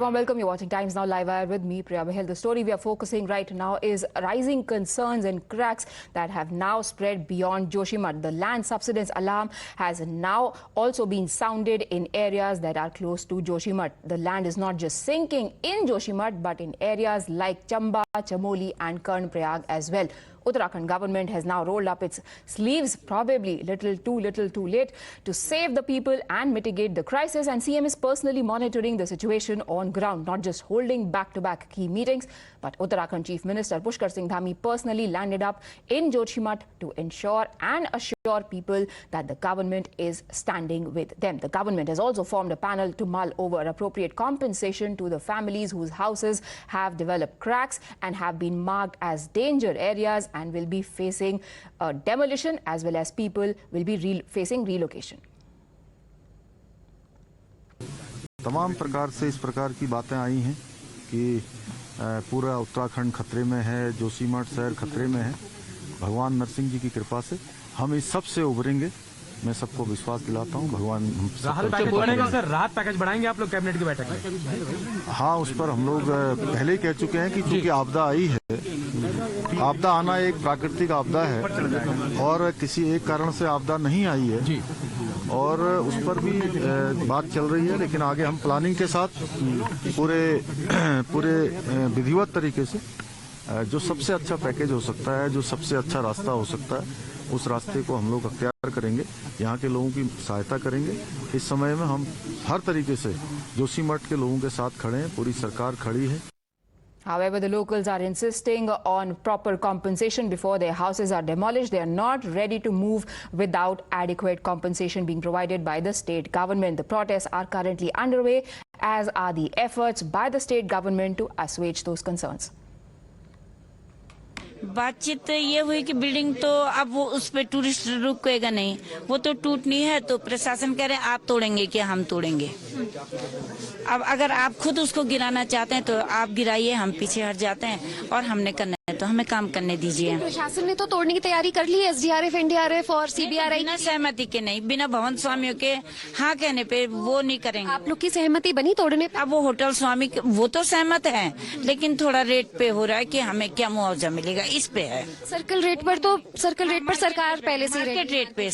Warm welcome. You're watching Times Now Live with me, Priya Bahel. The story we are focusing right now is rising concerns and cracks that have now spread beyond Joshimath. The land subsidence alarm has now also been sounded in areas that are close to Joshimath. The land is not just sinking in Joshimath, but in areas like Chamba, Chamoli and Karnprayag as well. Uttarakhand government has now rolled up its sleeves, probably little too late, to save the people and mitigate the crisis. And CM is personally monitoring the situation on ground, not just holding back-to-back key meetings. But Uttarakhand Chief Minister Pushkar Singh Dhami personally landed up in Joshimath to ensure and assure people that the government is standing with them. The government has also formed a panel to mull over appropriate compensation to the families whose houses have developed cracks and have been marked as danger areas and will be facing demolition, as well as people will be facing relocation. तमाम प्रकार से इस प्रकार की बातें आई हैं कि पूरा उत्तराखंड खतरे में है, जोशीमठ शहर खतरे में है। भगवान नरसिंह जी की कृपा से हम इस सब से उभरेंगे। मैं सबको विश्वास दिलाता हूँ। भगवान सर राहत पैकेज बढ़ाएंगे आप लोग कैबिनेट की बैठक में? हाँ, उस पर हम लोग पहले ही कह चुके हैं कि चूंकि आपदा आई है, आपदा आना एक प्राकृतिक आपदा है और किसी एक कारण से आपदा नहीं आई है और उस पर भी बात चल रही है, लेकिन आगे हम प्लानिंग के साथ पूरे विधिवत तरीके से जो सबसे अच्छा पैकेज हो सकता है, जो सबसे अच्छा रास्ता हो सकता है, उस रास्ते को हम लोग अख्तियार करेंगे। यहाँ के लोगों की सहायता करेंगे। इस समय में हम हर तरीके से जोशीमठ के लोगों के साथ खड़े हैं, पूरी सरकार खड़ी है। However, the locals are insisting on proper compensation before their houses are demolished. They are not ready to move without adequate compensation being provided by the state government. The protests are currently underway, as are the efforts by the state government to assuage those concerns. बातचीत ये हुई कि building तो अब वो उस पे tourist रुकेगा नहीं, वो तो टूटनी है, तो प्रशासन कह रहे हैं आप तोड़ेंगे क्या हम तोड़ेंगे। अब अगर आप खुद उसको गिराना चाहते हैं तो आप गिराइए, हम पीछे हट जाते हैं और हमने करना है तो हमें काम करने दीजिए। प्रशासन ने तो तोड़ने की तैयारी कर ली है, SDRF, NDRF और CBRI। बिना सहमति के नहीं, बिना भवन स्वामियों के हाँ कहने पे वो नहीं करेंगे। आप लोग की सहमति बनी तोड़ने पे? अब वो होटल स्वामी वो तो सहमत है, लेकिन थोड़ा रेट पे हो रहा है कि हमें क्या मुआवजा मिलेगा, इस पे है। सर्कल रेट पर सरकार पहले से मार्केट रेट पे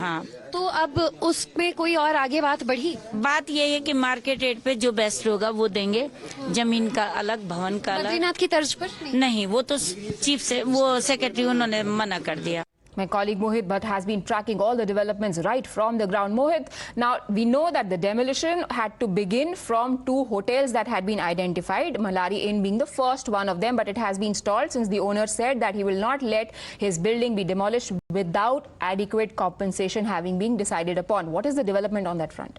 हाँ। तो अब उसमें कोई और आगे बात बढ़ी? बात ये है कि मार्केट रेट पे जो बेस्ट होगा वो देंगे, जमीन का अलग, भवन का अलग। बद्रीनाथ की तर्ज पर नहीं, वो तो चीफ से वो सेक्रेटरी उन्होंने मना कर दिया। My colleague Mohit Bhatt has been tracking all the developments right from the ground. Mohit, now we know that the demolition had to begin from two hotels that had been identified, Malari Inn being the first one of them, but it has been stalled since the owner said that he will not let his building be demolished without adequate compensation having been decided upon. What is the development on that front?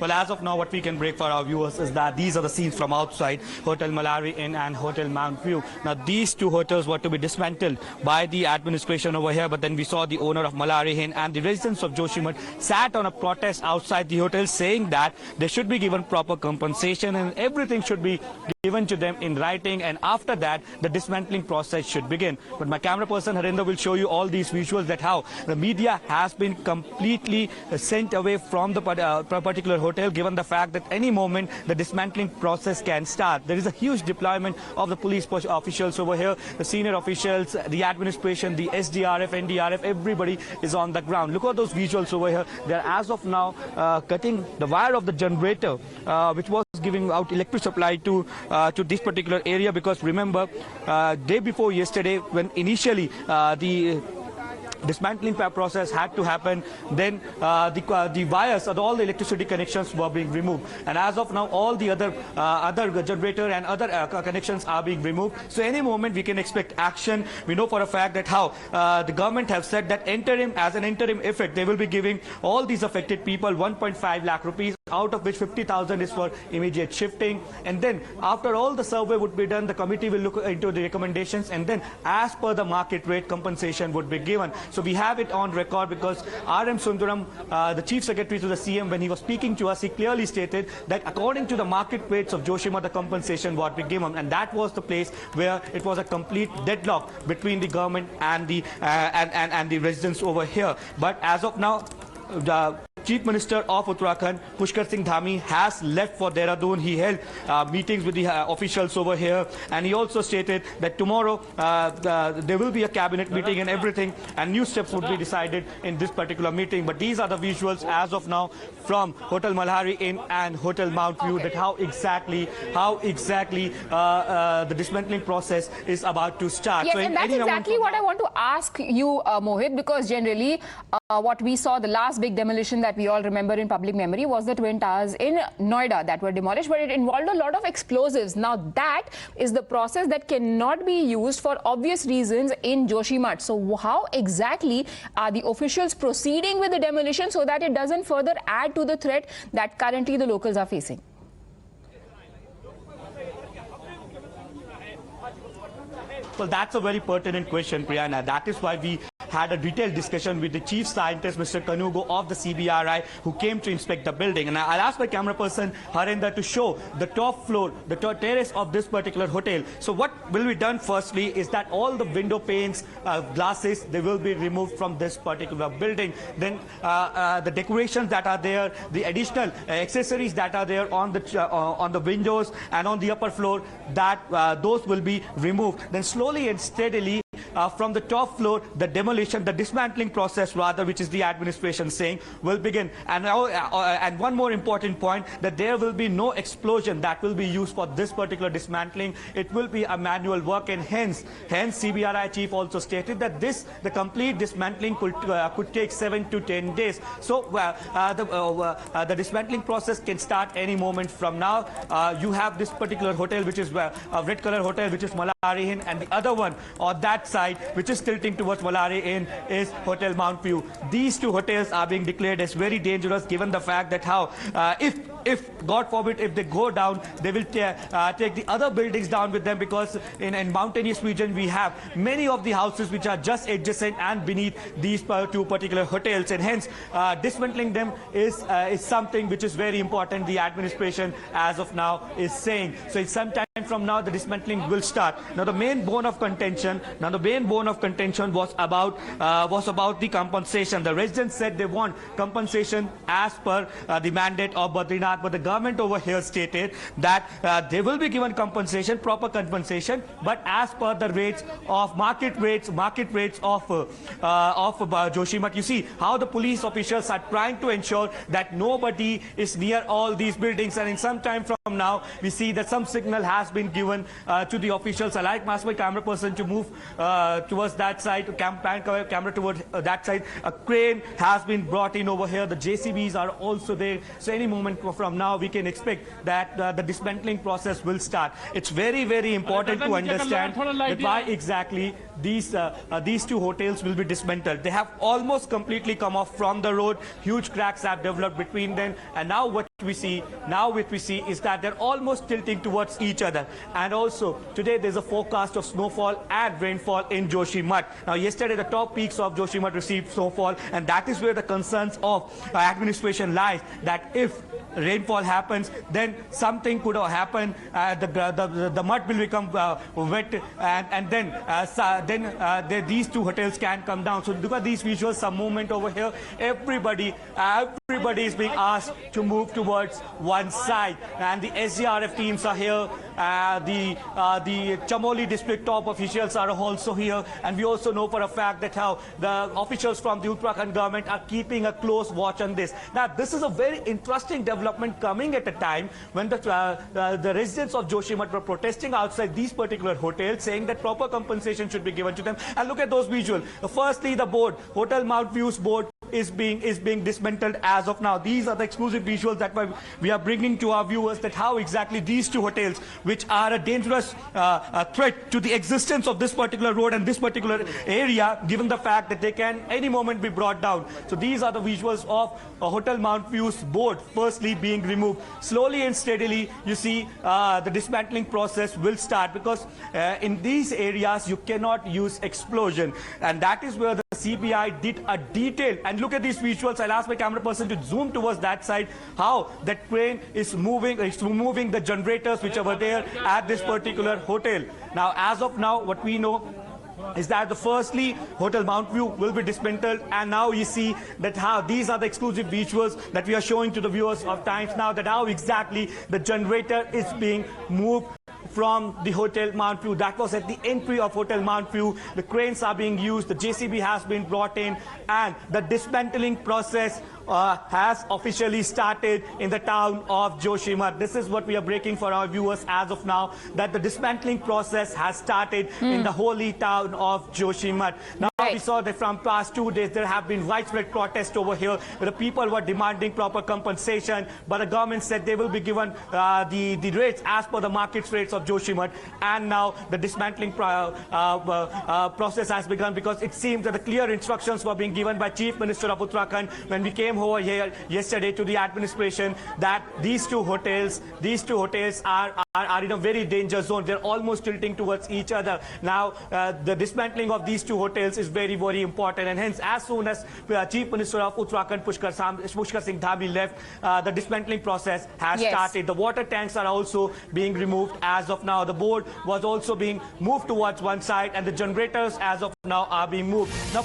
Well, as of now, what we can break for our viewers is that these are the scenes from outside Hotel Malari Inn and Hotel Mount View. Now, these two hotels were to be dismantled by the administration over here, but then we saw the owner of Malari Inn and the residents of Joshimath sat on a protest outside the hotel saying that they should be given proper compensation and everything should be given to them in writing, and after that the dismantling process should begin. But my camera person Harinder will show you all these visuals that how the media has been completely sent away from the particular hotel, given the fact that any moment the dismantling process can start. There is a huge deployment of the police officials over here, the senior officials, the administration, the SDRF, NDRF, everybody is on the ground. Look at those visuals over here. They are as of now cutting the wire of the generator which was giving out electric supply to this particular area, because remember day before yesterday when initially the dismantling process had to happen, then the wires of all the electricity connections were being removed, and as of now all the other generator and other connections are being removed. So any moment we can expect action. We know for a fact that how the government have said that as an interim effect they will be giving all these affected people 1.5 lakh rupees, out of which 50,000 is for immediate shifting, and then after all the survey would be done, the committee will look into the recommendations, and then as per the market rate compensation would be given. So we have it on record, because R.M. Sundaram, the Chief Secretary to the CM, when he was speaking to us, he clearly stated that according to the market rates of Joshimath, the compensation would be given, and that was the place where it was a complete deadlock between the government and the residents over here. But as of now, the Chief Minister of Uttarakhand, Pushkar Singh Dhami, has left for Dehradun. He held meetings with the officials over here, and he also stated that tomorrow there will be a cabinet meeting and everything, and new steps would be decided in this particular meeting. But these are the visuals as of now from Hotel Malhari Inn and Hotel Mount View, that how exactly the dismantling process is about to start. Yes, so and that's exactly what I want to ask you, Mohit, because generally what we saw, the last big demolition that we all remember in public memory was the Twin Towers in Noida that were demolished, but it involved a lot of explosives. Now that is the process that cannot be used for obvious reasons in Joshimath. So how exactly are the officials proceeding with the demolition so that it doesn't further add to the threat that currently the locals are facing? Well, that's a very pertinent question, Priyana. That is why we had a detailed discussion with the chief scientist, Mr. Kanugo of the CBRI, who came to inspect the building. And I'll ask my camera person, Harinder, to show the top floor, the terrace of this particular hotel. So what will be done firstly is that all the window panes, glasses, they will be removed from this particular building. Then the decorations that are there, the additional accessories that are there on the windows and on the upper floor, that those will be removed. Then slowly and steadily, from the top floor, the demolition, the dismantling process rather, which is the administration saying, will begin. And now, and one more important point, that there will be no explosion that will be used for this particular dismantling. It will be a manual work, and hence CBRI chief also stated that the complete dismantling could take 7 to 10 days. So the dismantling process can start any moment from now. You have this particular hotel, which is a red color hotel, which is Malhari Inn, and the other one on that side, which is tilting towards Malhari Inn, is Hotel Mount View. These two hotels are being declared as very dangerous, given the fact that how if God forbid, if they go down, they will take the other buildings down with them, because in mountainous region we have many of the houses which are just adjacent and beneath these two particular hotels, and hence dismantling them is something which is very important, the administration as of now is saying. So it's some time from now the dismantling will start. Now the main bone of contention was about the compensation. The residents said they want compensation as per the mandate of Badrinath, but the government over here stated that they will be given compensation, proper compensation, but as per the rates of market rates of Joshimath. You see how the police officials are trying to ensure that nobody is near all these buildings, and in some time from now we see that some signal has been given to the officials. I like my camera person to move towards that side, camera towards that side. A crane has been brought in over here. The JCBs are also there. So any moment from now we can expect that the dismantling process will start. It's very, very important to understand that why exactly these two hotels will be dismantled. They have almost completely come off from the road. Huge cracks have developed between them, and now what we see is that they're almost tilting towards each other. And also today there's a forecast of snowfall and rainfall in Joshimath. Now yesterday the top peaks of Joshimath received snowfall, and that is where the concerns of administration lies, that if rainfall happens, then something could happen. The mud will become wet, and then these two hotels can come down. So look at these visuals. Some movement over here. Everybody is being asked to move towards one side, and the SDRF teams are here. The Chamoli district top officials are also here, and we also know for a fact that how the officials from the Uttarakhand government are keeping a close watch on this. Now this is a very interesting development coming at a time when the residents of Joshimath were protesting outside these particular hotels, saying that proper compensation should be given to them. And look at those visuals. Firstly, the board, Hotel Mount View's board, is being dismantled as of now. These are the exclusive visuals that we are bringing to our viewers, that how exactly these two hotels, which are a dangerous threat to the existence of this particular road and this particular area, given the fact that they can any moment be brought down. So these are the visuals of Hotel Mount View's board firstly being removed. Slowly and steadily, you see the dismantling process will start, because in these areas you cannot use explosion, and that is where the CBI did a detailed, and look at these visuals. I'll ask my camera person to zoom towards that side, how that crane is moving the generators which are there at this particular hotel. Now as of now, what we know is that firstly, Hotel Mount View will be dismantled, and now you see that how these are the exclusive visuals that we are showing to the viewers of Times Now, that how exactly the generator is being moved from the Hotel Mount View. That was at the entry of Hotel Mount View. The cranes are being used, the JCB has been brought in, and the dismantling process has officially started in the town of Joshimath. This is what we are breaking for our viewers as of now, that the dismantling process has started in the holy town of Joshimath. Now we saw that from past 2 days there have been widespread protests over here where the people were demanding proper compensation, but the government said they will be given the rates as per the market rates of Joshimath, and now the dismantling process has begun, because it seems that the clear instructions were being given by Chief Minister of Uttarakhand when we came over here yesterday to the administration, that these two hotels are in a very danger zone. They're almost tilting towards each other. Now the dismantling of these two hotels is very, very important, and hence as soon as Chief Minister of Uttarakhand Pushkar Singh Dhabi left, the dismantling process has started. The water tanks are also being removed as of now. The board was also being moved towards one side, and the generators as of now are being moved. Now